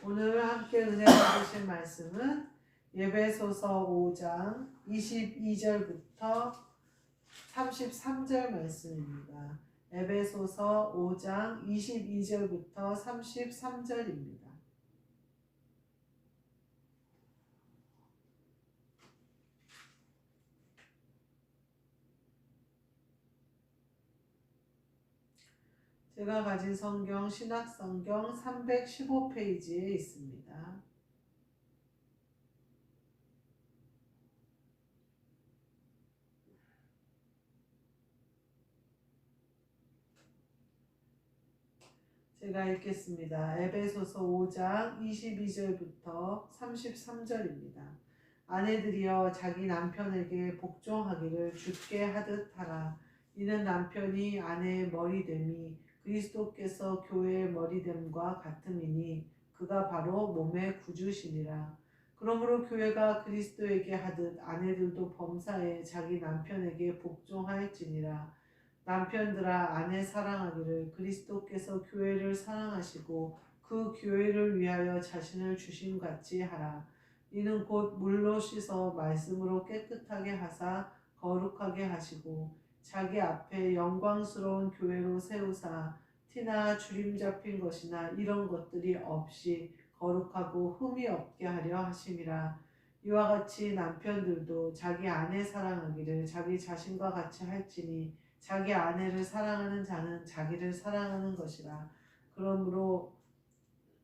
오늘 함께 은혜 받으실 말씀은 에베소서 5장 22절부터 33절 말씀입니다. 에베소서 5장 22절부터 33절입니다. 제가 가진 성경 신학성경 315페이지에 있습니다. 제가 읽겠습니다. 에베소서 5장 22절부터 33절입니다. 아내들이여 자기 남편에게 복종하기를 주께 하듯 하라. 이는 남편이 아내의 머리됨이 그리스도께서 교회의 머리됨과 같음이니 그가 바로 몸의 구주시니라. 그러므로 교회가 그리스도에게 하듯 아내들도 범사에 자기 남편에게 복종할지니라. 남편들아 아내 사랑하기를 그리스도께서 교회를 사랑하시고 그 교회를 위하여 자신을 주심같이 하라. 이는 곧 물로 씻어 말씀으로 깨끗하게 하사 거룩하게 하시고 자기 앞에 영광스러운 교회로 세우사 티나 주림 잡힌 것이나 이런 것들이 없이 거룩하고 흠이 없게 하려 하심이라. 이와 같이 남편들도 자기 아내 사랑하기를 자기 자신과 같이 할지니 자기 아내를 사랑하는 자는 자기를 사랑하는 것이라. 그러므로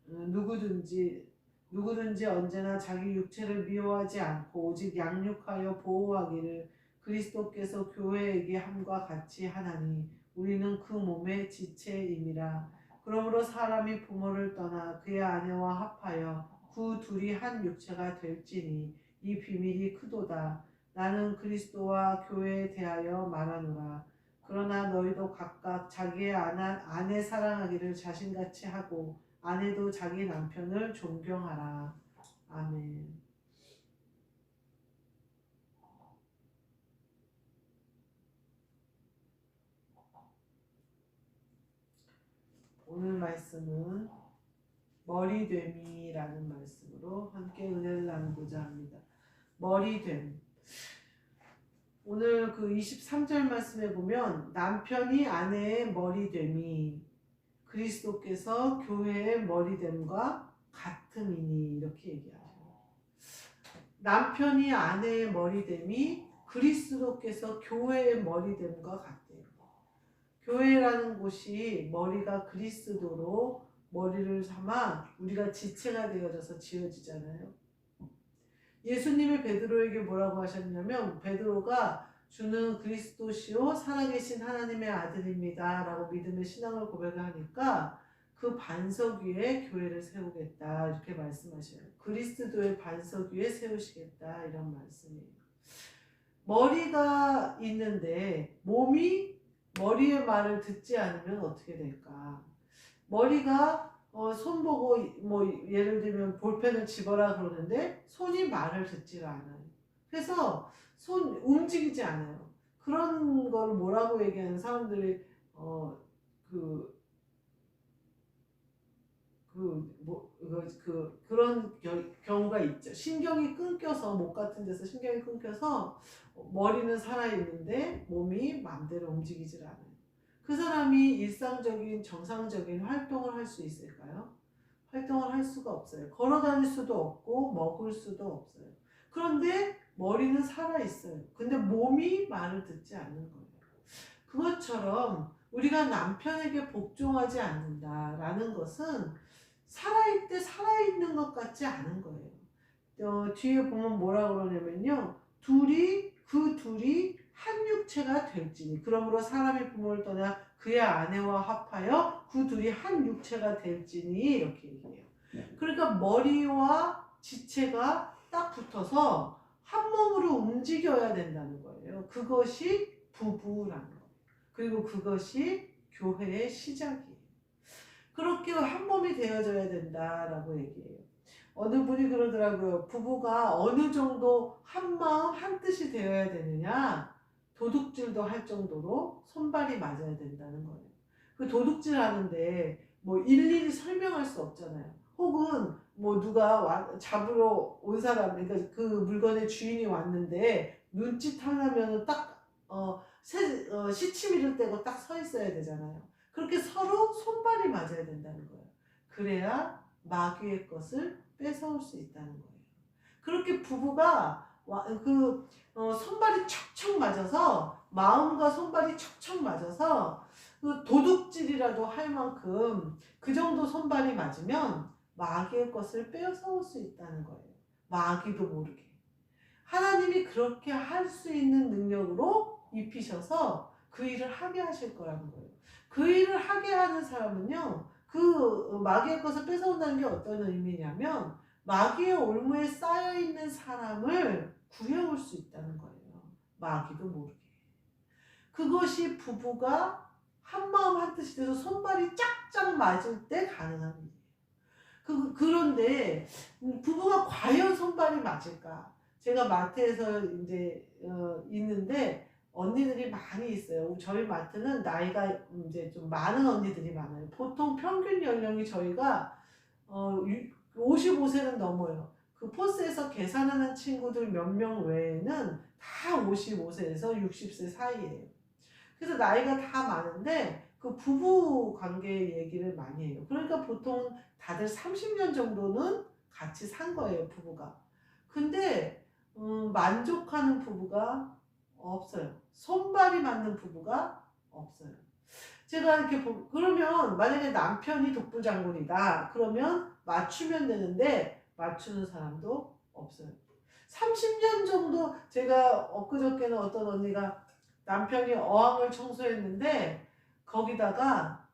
누구든지 언제나 자기 육체를 미워하지 않고 오직 양육하여 보호하기를 그리스도께서 교회에게 함과 같이 하나니 우리는 그 몸의 지체임이라. 그러므로 사람이 부모를 떠나 그의 아내와 합하여 그 둘이 한 육체가 될지니 이 비밀이 크도다. 나는 그리스도와 교회에 대하여 말하노라. 그러나 너희도 각각 자기의 아내 사랑하기를 자신같이 하고 아내도 자기 남편을 존경하라. 아멘. 오늘 말씀은 머리됨이라는 말씀으로 함께 은혜를 나누고자 합니다. 머리됨. 오늘 그 23절 말씀에 보면 남편이 아내의 머리됨이 그리스도께서 교회의 머리됨과 같음이니 이렇게 얘기하셔요. 남편이 아내의 머리됨이 그리스도께서 교회의 머리됨과 같대요. 교회라는 곳이 머리가 그리스도로 머리를 삼아 우리가 지체가 되어져서 지어지잖아요. 예수님이 베드로에게 뭐라고 하셨냐면 베드로가 주는 그리스도시요 살아계신 하나님의 아들입니다 라고 믿음의 신앙을 고백하니까 그 반석 위에 교회를 세우겠다 이렇게 말씀하셔요. 그리스도의 반석 위에 세우시겠다 이런 말씀이에요. 머리가 있는데 몸이 머리의 말을 듣지 않으면 어떻게 될까? 머리가 손 보고 뭐 예를 들면 볼펜을 집어라 그러는데 손이 말을 듣질 않아요. 그래서 손 움직이지 않아요. 그런 걸 뭐라고 얘기하는 사람들이 그런 경우가 있죠. 신경이 끊겨서 목 같은 데서 신경이 끊겨서 머리는 살아있는데 몸이 마음대로 움직이질 않아요. 그 사람이 일상적인 정상적인 활동을 할 수 있을까요? 활동을 할 수가 없어요. 걸어 다닐 수도 없고 먹을 수도 없어요. 그런데 머리는 살아있어요. 근데 몸이 말을 듣지 않는 거예요. 그것처럼 우리가 남편에게 복종하지 않는다라는 것은 살아있을 때 살아있는 것 같지 않은 거예요. 뒤에 보면 뭐라 그러냐면요. 그 둘이 한 육체가 될지니 그러므로 사람이 부모를 떠나 그의 아내와 합하여 그 둘이 한 육체가 될지니 이렇게 얘기해요. 그러니까 머리와 지체가 딱 붙어서 한 몸으로 움직여야 된다는 거예요. 그것이 부부라는 거예요. 그리고 그것이 교회의 시작이에요. 그렇게 한 몸이 되어져야 된다라고 얘기해요. 어느 분이 그러더라고요. 부부가 어느 정도 한 마음 한 뜻이 되어야 되느냐, 도둑질도 할 정도로 손발이 맞아야 된다는 거예요. 그 도둑질 하는데 뭐 일일이 설명할 수 없잖아요. 혹은 혹은 뭐 누가 잡으러 온 사람, 그러니까 그 물건의 주인이 왔는데 눈짓 하려면 딱 시치미를 떼고 딱 서 있어야 되잖아요. 그렇게 서로 손발이 맞아야 된다는 거예요. 그래야 마귀의 것을 뺏어올 수 있다는 거예요. 그렇게 부부가 손발이 척척 맞아서, 마음과 손발이 척척 맞아서 그 도둑질이라도 할 만큼 그 정도 손발이 맞으면 마귀의 것을 빼앗아올 수 있다는 거예요. 마귀도 모르게. 하나님이 그렇게 할 수 있는 능력으로 입히셔서 그 일을 하게 하실 거라는 거예요. 그 일을 하게 하는 사람은요, 그 마귀의 것을 뺏어온다는 게 어떤 의미냐면, 마귀의 올무에 쌓여있는 사람을 구해올 수 있다는 거예요. 마귀도 모르게. 그것이 부부가 한마음 한뜻이 돼서 손발이 짝짝 맞을 때 가능한 일이에요. 그런데 부부가 과연 손발이 맞을까? 제가 마트에서 이제 있는데 언니들이 많이 있어요. 저희 마트는 나이가 이제 좀 많은 언니들이 많아요. 보통 평균 연령이 저희가 55세는 넘어요. 그 포스에서 계산하는 친구들 몇 명 외에는 다 55세에서 60세 사이예요. 그래서 나이가 다 많은데 그 부부 관계 얘기를 많이 해요. 그러니까 보통 다들 30년 정도는 같이 산 거예요, 부부가. 근데 만족하는 부부가 없어요. 손발이 맞는 부부가 없어요. 제가 이렇게 그러면 만약에 남편이 독불장군이다. 그러면 맞추면 되는데 맞추는 사람도 없어요. 30년 정도, 제가 엊그저께는 어떤 언니가 남편이 어항을 청소했는데 거기다가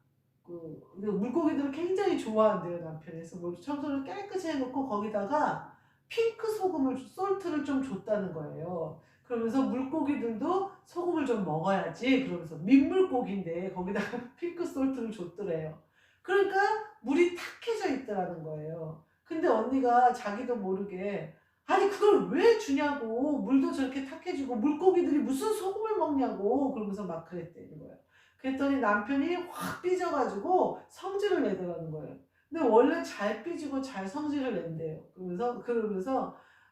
물고기들을 굉장히 좋아한대요, 남편이. 그래서 청소를 깨끗이 해놓고 거기다가 핑크 소금을, 솔트를 좀 줬다는 거예요. 그러면서 물고기들도 소금을 좀 먹어야지, 그러면서 민물고기인데 거기다가 핑크 솔트를 줬더래요. 그러니까 물이 탁해져 있더라는 거예요. 근데 언니가 자기도 모르게, 아니 그걸 왜 주냐고, 물도 저렇게 탁해지고 물고기들이 무슨 소금을 먹냐고, 그러면서 막 그랬다는 거예요. 그랬더니 남편이 확 삐져가지고 성질을 내더라는 거예요. 근데 원래 잘 삐지고 잘 성질을 낸대요.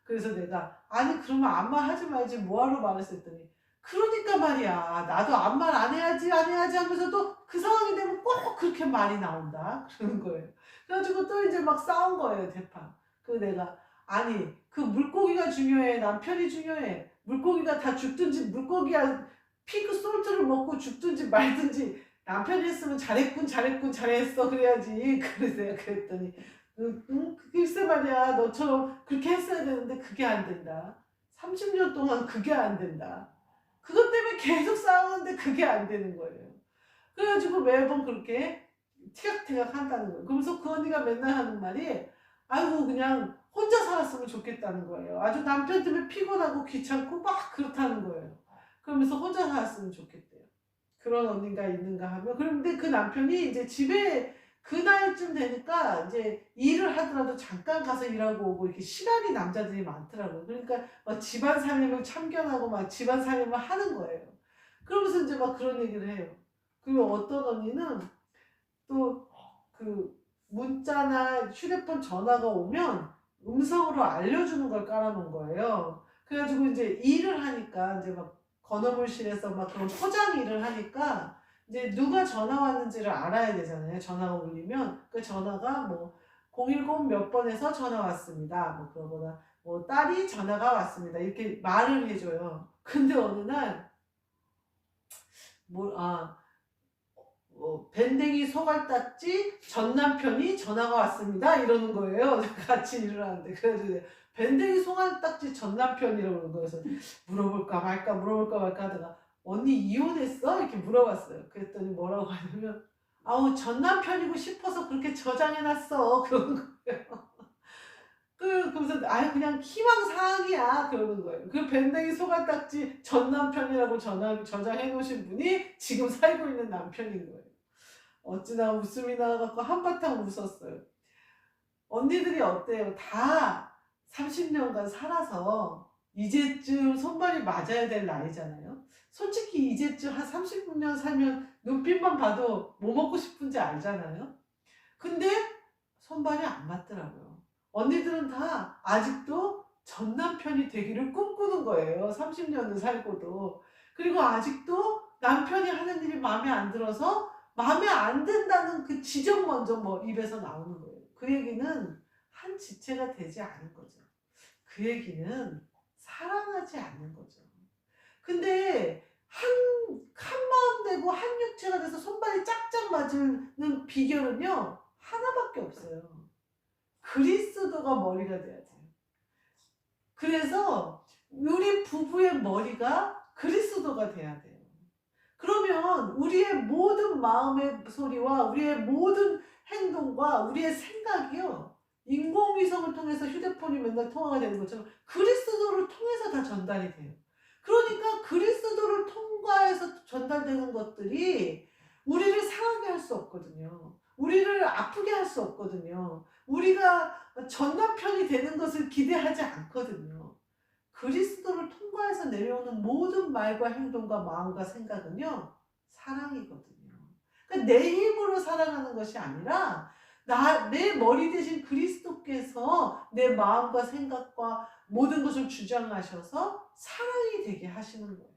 그래서 내가, 아니 그러면 아무 말 하지 말지 뭐하러 말했어 했더니, 그러니까 말이야, 나도 아무 말 안 해야지 하면서도 그 상황이 되면 꼭 그렇게 말이 나온다 그러는 거예요. 그래가지고 또 이제 막 싸운 거예요, 대판. 그래서 내가, 아니 그 물고기가 중요해, 남편이 중요해? 물고기가 다 죽든지, 물고기가 핑크 솔트를 먹고 죽든지 말든지 남편이 했으면 잘했어 그래야지. 그래서 내가 그랬더니, 글쎄 말이야, 너처럼 그렇게 했어야 되는데 그게 안 된다. 30년 동안 그게 안 된다. 그것 때문에 계속 싸우는데 그게 안 되는 거예요. 그래가지고 매번 그렇게 티격태격 한다는 거예요. 그러면서 그 언니가 맨날 하는 말이, 아이고 그냥 혼자 살았으면 좋겠다는 거예요. 아주 남편 때문에 피곤하고 귀찮고 막 그렇다는 거예요. 그러면서 혼자 살았으면 좋겠대요. 그런 언니가 있는가 하면, 그런데 그 남편이 이제 집에 그 나이쯤 되니까 이제 일을 하더라도 잠깐 가서 일하고 오고, 이렇게 시간이 남자들이 많더라고요. 그러니까 막 집안 살림을 참견하고 막 집안 살림을 하는 거예요. 그러면서 이제 막 그런 얘기를 해요. 그리고 어떤 언니는 또 그 문자나 휴대폰 전화가 오면 음성으로 알려주는 걸 깔아놓은 거예요. 그래가지고 이제 일을 하니까 이제 막 건어물실에서 막 그런 포장 일을 하니까 이제 누가 전화 왔는지를 알아야 되잖아요. 전화가 울리면 그 전화가 뭐 010 몇 번에서 전화 왔습니다. 뭐 그러거나 뭐 딸이 전화가 왔습니다. 이렇게 말을 해줘요. 근데 어느 날 밴댕이 소갈딱지 전 남편이 전화가 왔습니다 이러는 거예요. 같이 일을 하는데. 그래가지고 밴댕이 소갈딱지 전 남편이라고 그러는 거예요. 그래서 물어볼까 말까 하다가, 언니 이혼했어? 이렇게 물어봤어요. 그랬더니 뭐라고 하냐면, 아우 전 남편이고 싶어서 그렇게 저장해놨어 그러는 거예요. 그러면서 아유 그냥 희망사항이야 그러는 거예요. 그 밴댕이 소갈딱지 전 남편이라고 저장해 놓으신 분이 지금 살고 있는 남편인 거예요. 어찌나 웃음이 나갖고 한바탕 웃었어요. 언니들이 어때요? 다 30년간 살아서 이제쯤 손발이 맞아야 될 나이잖아요. 솔직히 이제쯤 한 30년 살면 눈빛만 봐도 뭐 먹고 싶은지 알잖아요. 근데 손발이 안 맞더라고요. 언니들은 다 아직도 전 남편이 되기를 꿈꾸는 거예요. 30년을 살고도. 그리고 아직도 남편이 하는 일이 마음에 안 들어서 마음에 안 든다는 그 지적 먼저 뭐 입에서 나오는 거예요. 그 얘기는 한 지체가 되지 않은 거죠. 그 얘기는 사랑하지 않는 거죠. 근데 한 마음 되고 한 육체가 돼서 손발이 짝짝 맞는 비결은요, 하나밖에 없어요. 그리스도가 머리가 돼야 돼요. 그래서 우리 부부의 머리가 그리스도가 돼야 돼요. 그러면 우리의 모든 마음의 소리와 우리의 모든 행동과 우리의 생각이요, 인공위성을 통해서 휴대폰이 맨날 통화가 되는 것처럼 그리스도를 통해서 다 전달이 돼요. 그러니까 그리스도를 통과해서 전달되는 것들이 우리를 상하게 할 수 없거든요. 우리를 아프게 할 수 없거든요. 우리가 전 남편이 되는 것을 기대하지 않거든요. 그리스도를 통과해서 내려오는 모든 말과 행동과 마음과 생각은요, 사랑이거든요. 그러니까 내 힘으로 사랑하는 것이 아니라 내 머리 대신 그리스도께서 내 마음과 생각과 모든 것을 주장하셔서 사랑이 되게 하시는 거예요.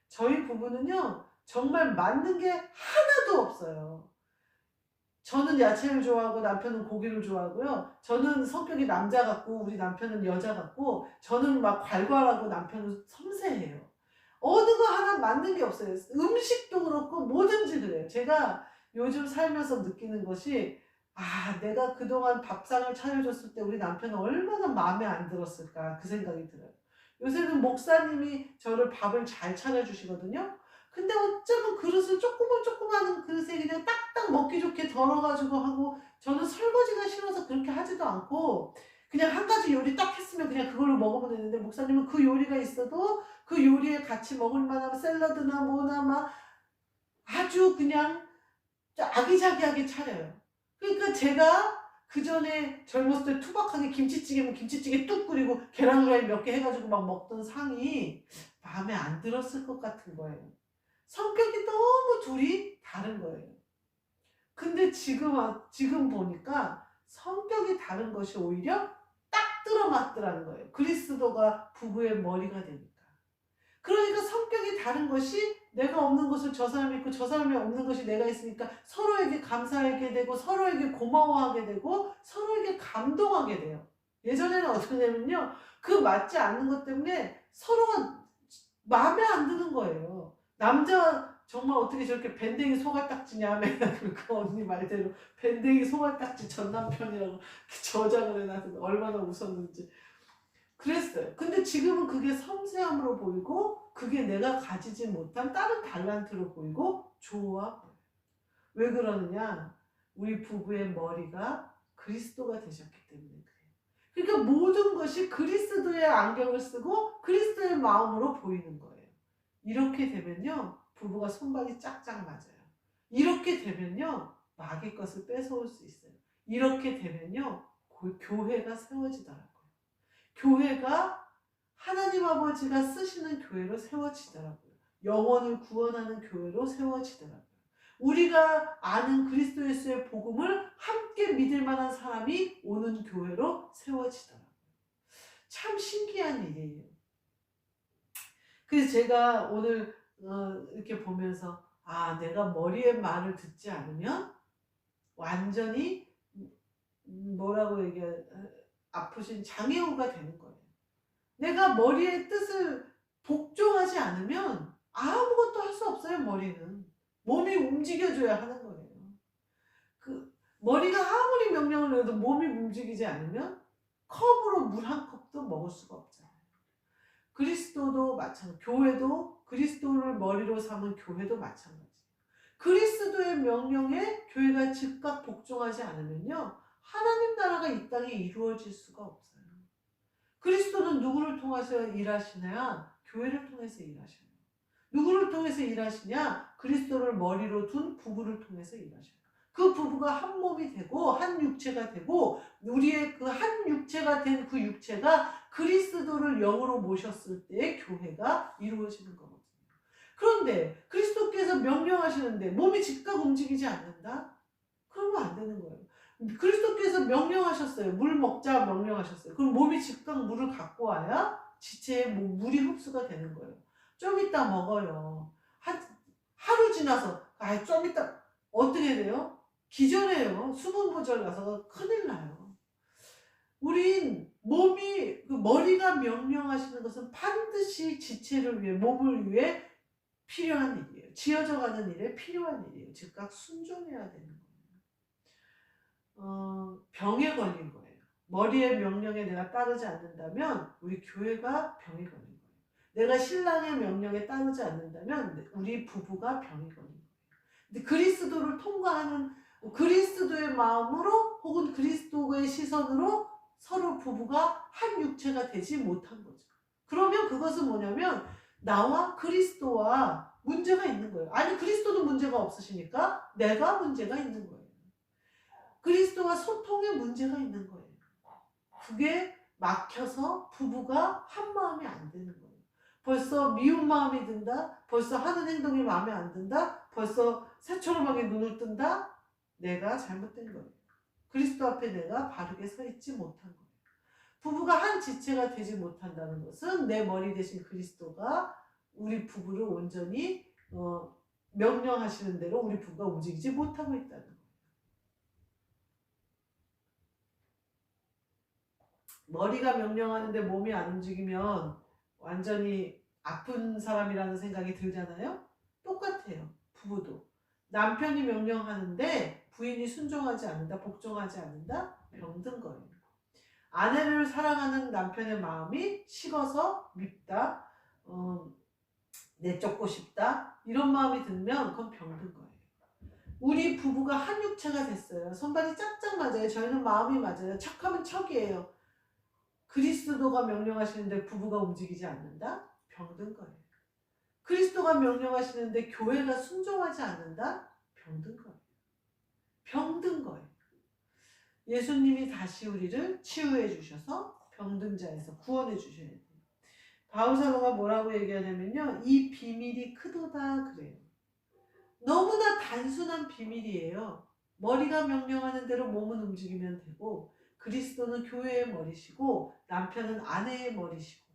저희 부부는요, 정말 맞는 게 하나도 없어요. 저는 야채를 좋아하고 남편은 고기를 좋아하고요. 저는 성격이 남자 같고 우리 남편은 여자 같고, 저는 막 괄괄하고 남편은 섬세해요. 어느 거 하나 맞는 게 없어요. 음식도 그렇고 뭐든지 그래요. 제가 요즘 살면서 느끼는 것이, 내가 그동안 밥상을 차려줬을 때 우리 남편은 얼마나 마음에 안 들었을까, 그 생각이 들어요. 요새는 목사님이 저를 밥을 잘 차려주시거든요. 근데 어쩌면 그릇을 조그만 그릇에 그냥 딱딱 먹기 좋게 덜어가지고 하고, 저는 설거지가 싫어서 그렇게 하지도 않고 그냥 한 가지 요리 딱 했으면 그냥 그걸로 먹으면 되는데, 목사님은 그 요리가 있어도 그 요리에 같이 먹을 만한 샐러드나 뭐나 막 아주 그냥 아기자기하게 차려요. 그러니까 제가 그 전에 젊었을 때 투박하게 김치찌개면 김치찌개 뚝 끓이고 계란 후라이 몇 개 해가지고 막 먹던 상이 마음에 안 들었을 것 같은 거예요. 성격이 너무 둘이 다른 거예요. 근데 지금 보니까 성격이 다른 것이 오히려 딱 들어맞더라는 거예요. 그리스도가 부부의 머리가 되니까. 그러니까 성격이 다른 것이, 내가 없는 것을 저 사람이 있고 저 사람이 없는 것이 내가 있으니까 서로에게 감사하게 되고 서로에게 고마워하게 되고 서로에게 감동하게 돼요. 예전에는 어떠냐면요, 그 맞지 않는 것 때문에 서로가 마음에 안 드는 거예요. 남자 정말 어떻게 저렇게 밴댕이 소갈딱지냐, 맨날 그 언니 말대로 밴댕이 소갈딱지 전 남편이라고 저장을 해놔서 얼마나 웃었는지 그랬어요. 근데 지금은 그게 섬세함으로 보이고 그게 내가 가지지 못한 다른 달란트로 보이고 좋아 보여요. 왜 그러느냐? 우리 부부의 머리가 그리스도가 되셨기 때문에 그래요. 그러니까 모든 것이 그리스도의 안경을 쓰고 그리스도의 마음으로 보이는 거예요. 이렇게 되면요, 부부가 손발이 짝짝 맞아요. 이렇게 되면요, 마귀 것을 뺏어올 수 있어요. 이렇게 되면요, 교회가 세워지더라고요. 교회가 하나님 아버지가 쓰시는 교회로 세워지더라고요. 영혼을 구원하는 교회로 세워지더라고요. 우리가 아는 그리스도 예수의 복음을 함께 믿을 만한 사람이 오는 교회로 세워지더라고요. 참 신기한 일이에요. 그래서 제가 오늘 이렇게 보면서, 내가 머리의 말을 듣지 않으면 완전히 뭐라고 아프신 장애우가 되는 거예요. 내가 머리의 뜻을 복종하지 않으면 아무것도 할 수 없어요. 머리는 몸이 움직여줘야 하는 거예요. 그 머리가 아무리 명령을 내도 몸이 움직이지 않으면 컵으로 물 한 컵도 먹을 수가 없잖아요. 그리스도도 마찬가지, 교회도 그리스도를 머리로 삼은 교회도 마찬가지예요. 그리스도의 명령에 교회가 즉각 복종하지 않으면요, 하나님 나라가 이 땅에 이루어질 수가 없어요. 그리스도는 누구를 통해서 일하시냐? 교회를 통해서 일하셔요. 누구를 통해서 일하시냐? 그리스도를 머리로 둔 부부를 통해서 일하셔요. 그 부부가 한 몸이 되고 한 육체가 되고, 우리의 그 한 육체가 된 그 육체가 그리스도를 영으로 모셨을 때 교회가 이루어지는 거거든요. 그런데 그리스도께서 명령하시는데 몸이 즉각 움직이지 않는다? 그러면 안 되는 거예요. 그리스도께서 명령하셨어요. 물 먹자 명령하셨어요. 그럼 몸이 즉각 물을 갖고 와야 지체에 물이 흡수가 되는 거예요. 좀 이따 먹어요. 하루 지나서 좀 이따 어떻게 돼요? 기절해요. 수분 모자라 가서 큰일 나요. 우린 몸이 머리가 명령하시는 것은 반드시 지체를 위해 몸을 위해 필요한 일이에요. 지어져 가는 일에 필요한 일이에요. 즉각 순종해야 되는 거예요. 병에 걸린 거예요. 머리의 명령에 내가 따르지 않는다면 우리 교회가 병에 걸린 거예요. 내가 신랑의 명령에 따르지 않는다면 우리 부부가 병에 걸린 거예요. 근데 그리스도를 통과하는 그리스도의 마음으로 혹은 그리스도의 시선으로 서로 부부가 한 육체가 되지 못한 거죠. 그러면 그것은 뭐냐면 나와 그리스도와 문제가 있는 거예요. 아니 그리스도는 문제가 없으시니까 내가 문제가 있는 거예요. 그리스도와 소통에 문제가 있는 거예요. 그게 막혀서 부부가 한 마음이 안 되는 거예요. 벌써 미운 마음이 든다. 벌써 하는 행동이 마음에 안 든다. 벌써 새초롬하게 눈을 뜬다. 내가 잘못된 거예요. 그리스도 앞에 내가 바르게 서 있지 못한 거예요. 부부가 한 지체가 되지 못한다는 것은 내 머리 대신 그리스도가 우리 부부를 온전히 명령하시는 대로 우리 부부가 움직이지 못하고 있다는 거예요. 머리가 명령하는데 몸이 안 움직이면 완전히 아픈 사람이라는 생각이 들잖아요. 똑같아요. 부부도 남편이 명령하는데 부인이 순종하지 않는다, 복종하지 않는다, 병든 거예요. 아내를 사랑하는 남편의 마음이 식어서 밉다, 내쫓고 싶다 이런 마음이 들면 그건 병든 거예요. 우리 부부가 한 육체가 됐어요. 손발이 짝짝 맞아요. 저희는 마음이 맞아요. 척하면 척이에요. 그리스도가 명령하시는데 부부가 움직이지 않는다? 병든 거예요. 그리스도가 명령하시는데 교회가 순종하지 않는다? 병든 거예요. 병든 거예요. 예수님이 다시 우리를 치유해 주셔서 병든 자에서 구원해 주셔야 돼요. 바울사도가 뭐라고 얘기하냐면요. 이 비밀이 크도다 그래요. 너무나 단순한 비밀이에요. 머리가 명령하는 대로 몸은 움직이면 되고 그리스도는 교회의 머리시고 남편은 아내의 머리시고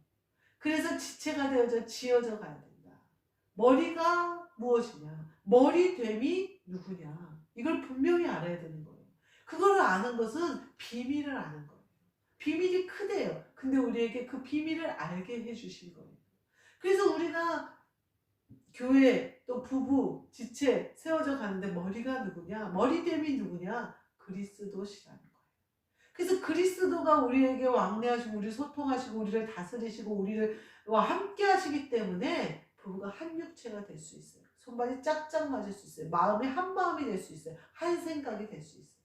그래서 지체가 되어져 지어져 가야 된다. 머리가 무엇이냐? 머리됨이 누구냐? 이걸 분명히 알아야 되는 거예요. 그걸 아는 것은 비밀을 아는 거예요. 비밀이 크대요. 근데 우리에게 그 비밀을 알게 해주신 거예요. 그래서 우리가 교회 또 부부 지체 세워져 가는데 머리가 누구냐? 머리됨이 누구냐? 그리스도시라는 거예요. 그래서 그리스도가 우리에게 왕래하시고 우리를 소통하시고 우리를 다스리시고 우리와 함께 하시기 때문에 부부가 한 육체가 될 수 있어요. 손발이 짝짝 맞을 수 있어요. 마음이 한 마음이 될 수 있어요. 한 생각이 될 수 있어요.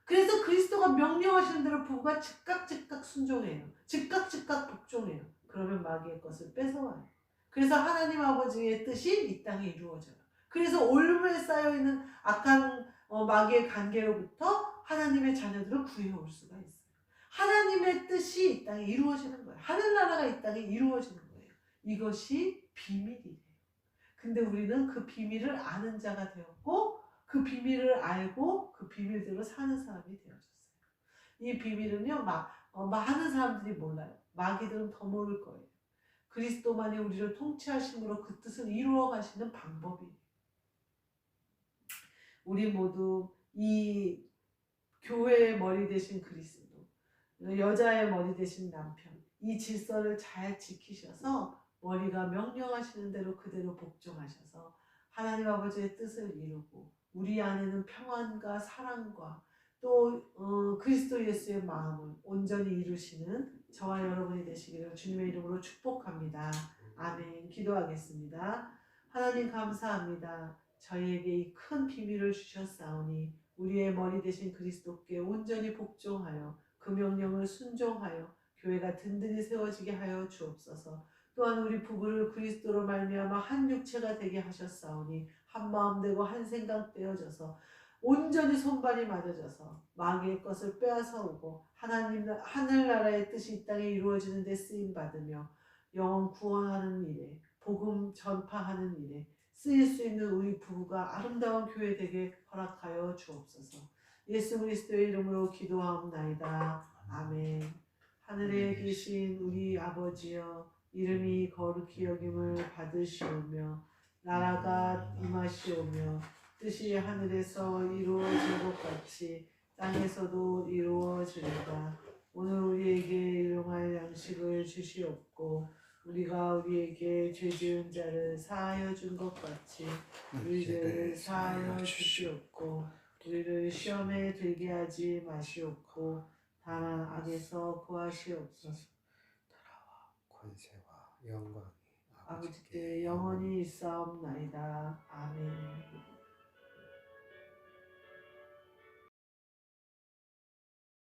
그래서 그리스도가 명령하시는 대로 부부가 즉각 순종해요. 즉각 복종해요. 그러면 마귀의 것을 뺏어와요. 그래서 하나님 아버지의 뜻이 이 땅에 이루어져요. 그래서 올무에 쌓여있는 악한 마귀의 관계로부터 하나님의 자녀들을 구해올 수가 있어요. 하나님의 뜻이 이 땅에 이루어지는 거예요. 하늘나라가 이 땅에 이루어지는 거예요. 이것이 비밀이에요. 근데 우리는 그 비밀을 아는 자가 되었고 그 비밀을 알고 그 비밀대로 사는 사람이 되어졌어요. 이 비밀은요, 많은 사람들이 몰라요. 마귀들은 더 모를 거예요. 그리스도만이 우리를 통치하심으로 그 뜻을 이루어 가시는 방법이에요. 우리 모두 이 교회의 머리 되신 그리스도, 여자의 머리 되신 남편, 이 질서를 잘 지키셔서 머리가 명령하시는 대로 그대로 복종하셔서 하나님 아버지의 뜻을 이루고 우리 안에는 평안과 사랑과 또 그리스도 예수의 마음을 온전히 이루시는 저와 여러분이 되시기를 주님의 이름으로 축복합니다. 아멘. 기도하겠습니다. 하나님 감사합니다. 저희에게 이 큰 비밀을 주셨사오니 우리의 머리 되신 그리스도께 온전히 복종하여 그 명령을 순종하여 교회가 든든히 세워지게 하여 주옵소서. 또한 우리 부부를 그리스도로 말미암아 한 육체가 되게 하셨사오니 한 마음 되고 한 생각 되어져서 온전히 손발이 맞아져서 마귀의 것을 빼앗아오고 하나님 하늘나라의 뜻이 이 땅에 이루어지는 데 쓰임 받으며 영혼 구원하는 일에 복음 전파하는 일에 쓰일 수 있는 우리 부부가 아름다운 교회 되게 허락하여 주옵소서. 예수 그리스도의 이름으로 기도하옵나이다. 아멘. 하늘에 계신 우리 아버지여, 이름이 거룩히 여김을 받으시오며 나라가 임하시오며 뜻이 하늘에서 이루어진 것 같이 땅에서도 이루어지리다. 오늘 우리에게 일용할 양식을 주시옵고 우리가 우리에게 죄 지은 자를 사하여 준 것 같이 우리를 사하여 주시옵고 우리를 시험에 들게 하지 마시옵고 다만 악에서 구하시옵소서. 나라와 권세와 영광이 아버지께 영원히 있사옵나이다. 아멘.